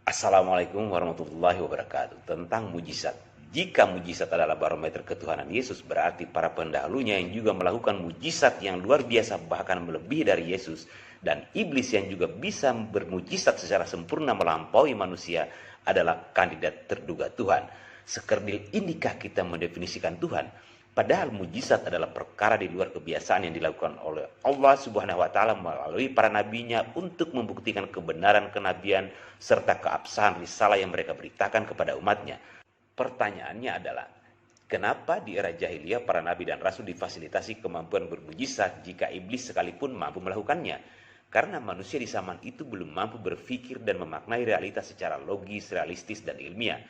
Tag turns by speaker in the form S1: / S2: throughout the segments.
S1: Assalamualaikum warahmatullahi wabarakatuh. Tentang mujizat. Jika mujizat adalah barometer ketuhanan Yesus, berarti para pendahulunya yang juga melakukan mujizat yang luar biasa bahkan melebihi dari Yesus, dan iblis yang juga bisa bermujizat secara sempurna melampaui manusia adalah kandidat terduga Tuhan. Sekerdil inikah kita mendefinisikan Tuhan? Padahal mujizat adalah perkara di luar kebiasaan yang dilakukan oleh Allah Subhanahu wa taala melalui para nabinya untuk membuktikan kebenaran kenabian serta keabsahan risalah yang mereka beritakan kepada umatnya. Pertanyaannya adalah, kenapa di era jahiliyah para nabi dan rasul difasilitasi kemampuan bermujizat jika iblis sekalipun mampu melakukannya? Karena manusia di zaman itu belum mampu berpikir dan memaknai realitas secara logis, realistis, dan ilmiah.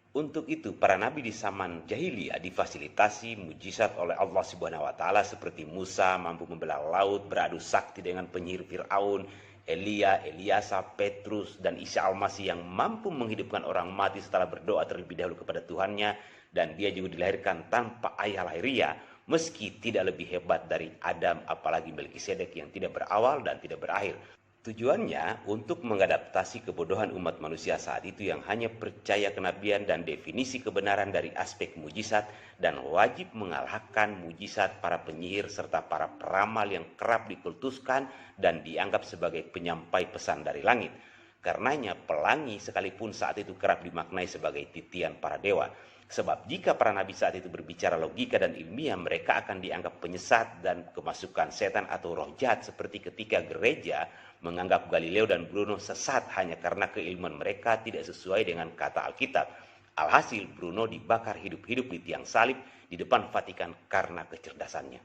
S1: Untuk itu, para nabi di zaman jahiliyah difasilitasi mujizat oleh Allah Subhanahu wa taala seperti Musa mampu membelah laut, beradu sakti dengan penyihir Firaun, Elia, Eliasa, Petrus, dan Isa Al-Masih yang mampu menghidupkan orang mati setelah berdoa terlebih dahulu kepada Tuhannya, dan dia juga dilahirkan tanpa ayah lahiriah, meski tidak lebih hebat dari Adam, apalagi Melkisedek yang tidak berawal dan tidak berakhir. Tujuannya untuk mengadaptasi kebodohan umat manusia saat itu yang hanya percaya kenabian dan definisi kebenaran dari aspek mujizat, dan wajib mengalahkan mujizat para penyihir serta para peramal yang kerap dikultuskan dan dianggap sebagai penyampai pesan dari langit. Karenanya pelangi sekalipun saat itu kerap dimaknai sebagai titian para dewa. Sebab jika para nabi saat itu berbicara logika dan ilmiah, mereka akan dianggap penyesat dan kemasukan setan atau roh jahat, seperti ketika gereja menganggap Galileo dan Bruno sesat hanya karena keilmuan mereka tidak sesuai dengan kata Alkitab. Alhasil Bruno dibakar hidup-hidup di tiang salib di depan Vatikan karena kecerdasannya.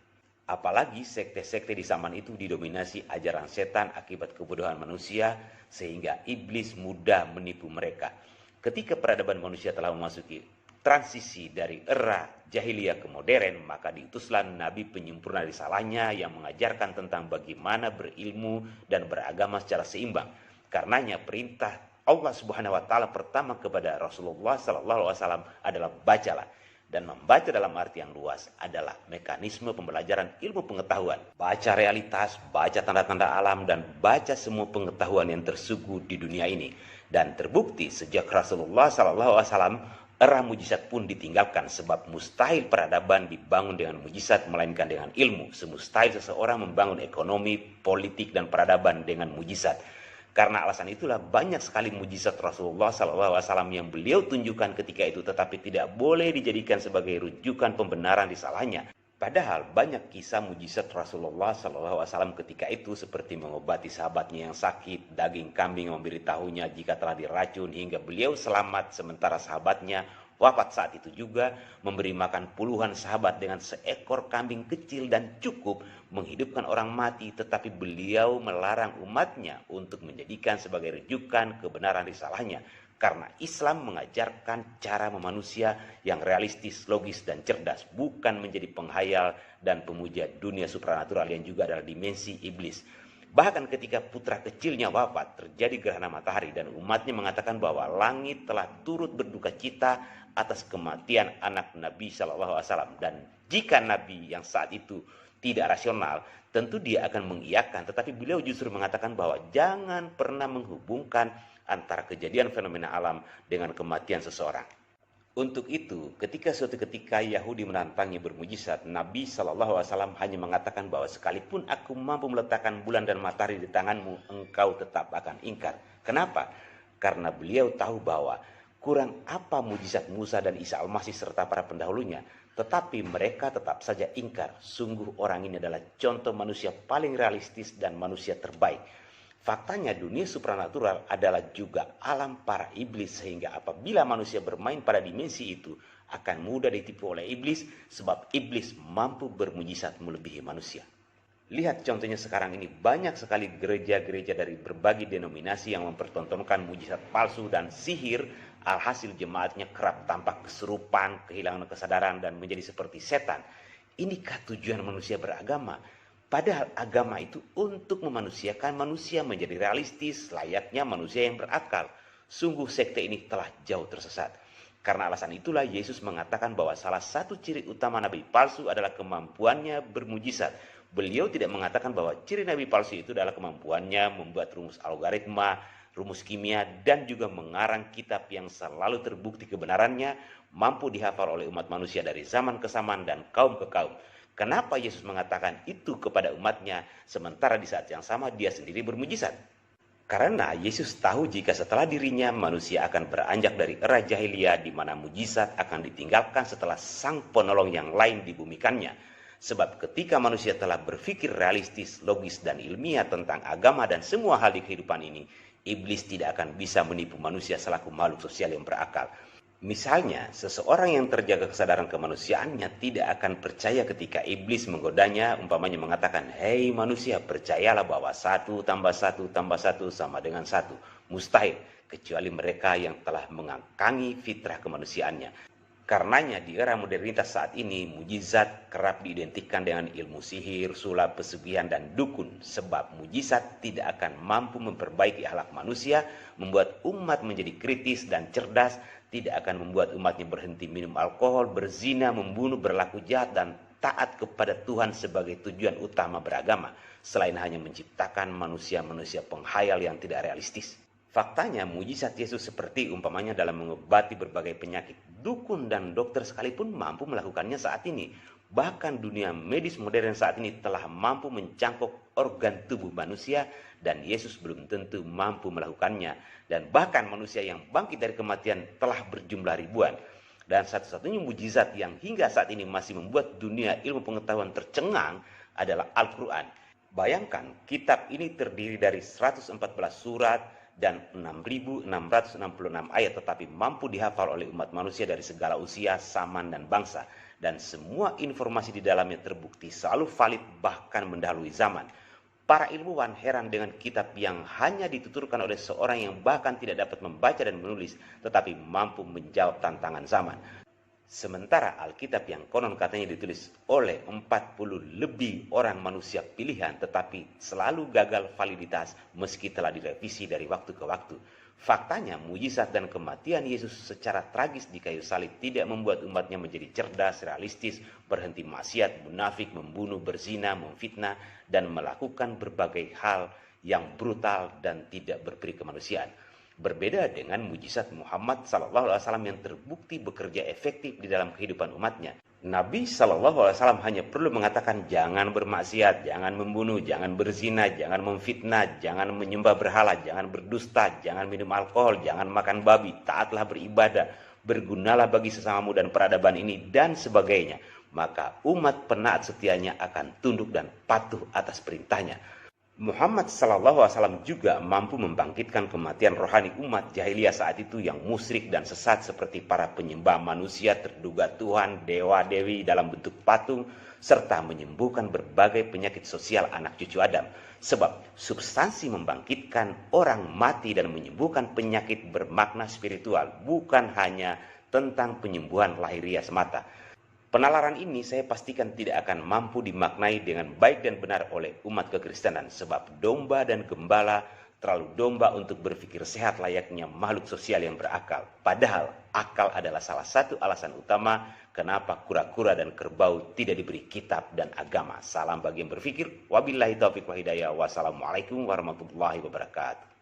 S1: Apalagi sekte-sekte di zaman itu didominasi ajaran setan akibat kebodohan manusia, sehingga iblis mudah menipu mereka. Ketika peradaban manusia telah memasuki transisi dari era jahiliyah ke modern, maka diutuslah nabi penyempurna risalahnya yang mengajarkan tentang bagaimana berilmu dan beragama secara seimbang. Karenanya perintah Allah Subhanahu wa taala pertama kepada Rasulullah sallallahu alaihi wasallam adalah bacalah. Dan membaca dalam arti yang luas adalah mekanisme pembelajaran ilmu pengetahuan. Baca realitas, baca tanda-tanda alam, dan baca semua pengetahuan yang tersuguh di dunia ini. Dan terbukti sejak Rasulullah SAW, era mujizat pun ditinggalkan, sebab mustahil peradaban dibangun dengan mujizat melainkan dengan ilmu. Semustahil seseorang membangun ekonomi, politik, dan peradaban dengan mujizat. Karena alasan itulah banyak sekali mujizat Rasulullah SAW yang beliau tunjukkan ketika itu, tetapi tidak boleh dijadikan sebagai rujukan pembenaran risalahnya. Padahal banyak kisah mujizat Rasulullah SAW ketika itu, seperti mengobati sahabatnya yang sakit, daging kambing yang memberitahunya jika telah diracun, hingga beliau selamat sementara sahabatnya wafat saat itu juga, memberi makan puluhan sahabat dengan seekor kambing kecil, dan cukup menghidupkan orang mati, tetapi beliau melarang umatnya untuk menjadikan sebagai rujukan kebenaran risalahnya. Karena Islam mengajarkan cara memanusia yang realistis, logis, dan cerdas, bukan menjadi penghayal dan pemuja dunia supranatural yang juga adalah dimensi iblis. Bahkan ketika putra kecilnya wafat, terjadi gerhana matahari, dan umatnya mengatakan bahwa langit telah turut berduka cita atas kematian anak Nabi Shallallahu Alaihi Wasallam. Dan jika Nabi yang saat itu tidak rasional, tentu dia akan mengiyakan. Tetapi beliau justru mengatakan bahwa jangan pernah menghubungkan antara kejadian fenomena alam dengan kematian seseorang. Untuk itu, ketika Yahudi menantangnya bermujizat, Nabi Shallallahu Alaihi Wasallam hanya mengatakan bahwa sekalipun aku mampu meletakkan bulan dan matahari di tanganmu, engkau tetap akan ingkar. Kenapa? Karena beliau tahu bahwa kurang apa mujizat Musa dan Isa Al-Masih serta para pendahulunya, tetapi mereka tetap saja ingkar. Sungguh orang ini adalah contoh manusia paling realistis dan manusia terbaik. Faktanya dunia supranatural adalah juga alam para iblis, sehingga apabila manusia bermain pada dimensi itu akan mudah ditipu oleh iblis, sebab iblis mampu bermujizat melebihi manusia. Lihat contohnya sekarang ini, banyak sekali gereja-gereja dari berbagai denominasi yang mempertontonkan mujizat palsu dan sihir. Alhasil jemaatnya kerap tampak kesurupan, kehilangan kesadaran, dan menjadi seperti setan. Inikah tujuan manusia beragama? Padahal agama itu untuk memanusiakan manusia menjadi realistis, layaknya manusia yang berakal. Sungguh sekte ini telah jauh tersesat. Karena alasan itulah Yesus mengatakan bahwa salah satu ciri utama nabi palsu adalah kemampuannya bermujizat. Beliau tidak mengatakan bahwa ciri nabi palsu itu adalah kemampuannya membuat rumus algoritma, rumus kimia, dan juga mengarang kitab yang selalu terbukti kebenarannya, mampu dihafal oleh umat manusia dari zaman ke zaman dan kaum ke kaum. Kenapa Yesus mengatakan itu kepada umatnya, sementara di saat yang sama dia sendiri bermujizat? Karena Yesus tahu jika setelah dirinya manusia akan beranjak dari era jahiliyah di mana mujizat akan ditinggalkan setelah sang penolong yang lain dibumikannya. Sebab ketika manusia telah berpikir realistis, logis, dan ilmiah tentang agama dan semua hal di kehidupan ini, iblis tidak akan bisa menipu manusia selaku makhluk sosial yang berakal. Misalnya, seseorang yang terjaga kesadaran kemanusiaannya tidak akan percaya ketika iblis menggodanya, umpamanya mengatakan, "Hei manusia, percayalah bahwa 1 tambah 1 tambah 1 sama dengan 1. Mustahil, kecuali mereka yang telah mengangkangi fitrah kemanusiaannya. Karenanya di era modernitas saat ini, mujizat kerap diidentikan dengan ilmu sihir, sulap, pesugihan, dan dukun. Sebab mujizat tidak akan mampu memperbaiki akhlak manusia, membuat umat menjadi kritis dan cerdas, tidak akan membuat umatnya berhenti minum alkohol, berzina, membunuh, berlaku jahat, dan taat kepada Tuhan sebagai tujuan utama beragama, selain hanya menciptakan manusia-manusia penghayal yang tidak realistis. Faktanya, mujizat Yesus seperti umpamanya dalam mengobati berbagai penyakit. Dukun dan dokter sekalipun mampu melakukannya saat ini. Bahkan dunia medis modern saat ini telah mampu mencangkok organ tubuh manusia, dan Yesus belum tentu mampu melakukannya. Dan bahkan manusia yang bangkit dari kematian telah berjumlah ribuan. Dan satu-satunya mujizat yang hingga saat ini masih membuat dunia ilmu pengetahuan tercengang adalah Al-Quran. Bayangkan, kitab ini terdiri dari 114 surat dan 6.666 ayat, tetapi mampu dihafal oleh umat manusia dari segala usia, zaman, dan bangsa. Dan semua informasi di dalamnya terbukti selalu valid, bahkan mendahului zaman. Para ilmuwan heran dengan kitab yang hanya dituturkan oleh seorang yang bahkan tidak dapat membaca dan menulis, tetapi mampu menjawab tantangan zaman. Sementara Alkitab yang konon katanya ditulis oleh 40 lebih orang manusia pilihan, tetapi selalu gagal validitas meski telah direvisi dari waktu ke waktu. Faktanya, mujizat dan kematian Yesus secara tragis di kayu salib tidak membuat umatnya menjadi cerdas, realistis, berhenti maksiat, munafik, membunuh, berzina, memfitnah, dan melakukan berbagai hal yang brutal dan tidak berperi kemanusiaan. Berbeda dengan mujizat Muhammad SAW yang terbukti bekerja efektif di dalam kehidupan umatnya. Nabi SAW hanya perlu mengatakan jangan bermaksiat, jangan membunuh, jangan berzina, jangan memfitnah, jangan menyembah berhala, jangan berdusta, jangan minum alkohol, jangan makan babi, taatlah beribadah, bergunalah bagi sesamamu dan peradaban ini, dan sebagainya. Maka umat penaat setianya akan tunduk dan patuh atas perintahnya. Muhammad SAW juga mampu membangkitkan kematian rohani umat jahiliyah saat itu yang musyrik dan sesat seperti para penyembah manusia terduga Tuhan, dewa-dewi dalam bentuk patung, serta menyembuhkan berbagai penyakit sosial anak cucu Adam. Sebab substansi membangkitkan orang mati dan menyembuhkan penyakit bermakna spiritual, bukan hanya tentang penyembuhan lahiriah semata. Penalaran ini saya pastikan tidak akan mampu dimaknai dengan baik dan benar oleh umat kekristenan, sebab domba dan gembala terlalu domba untuk berpikir sehat layaknya makhluk sosial yang berakal. Padahal akal adalah salah satu alasan utama kenapa kura-kura dan kerbau tidak diberi kitab dan agama. Salam bagi yang berpikir. Wabillahi taufiq wa hidayah. Wassalamualaikum warahmatullahi wabarakatuh.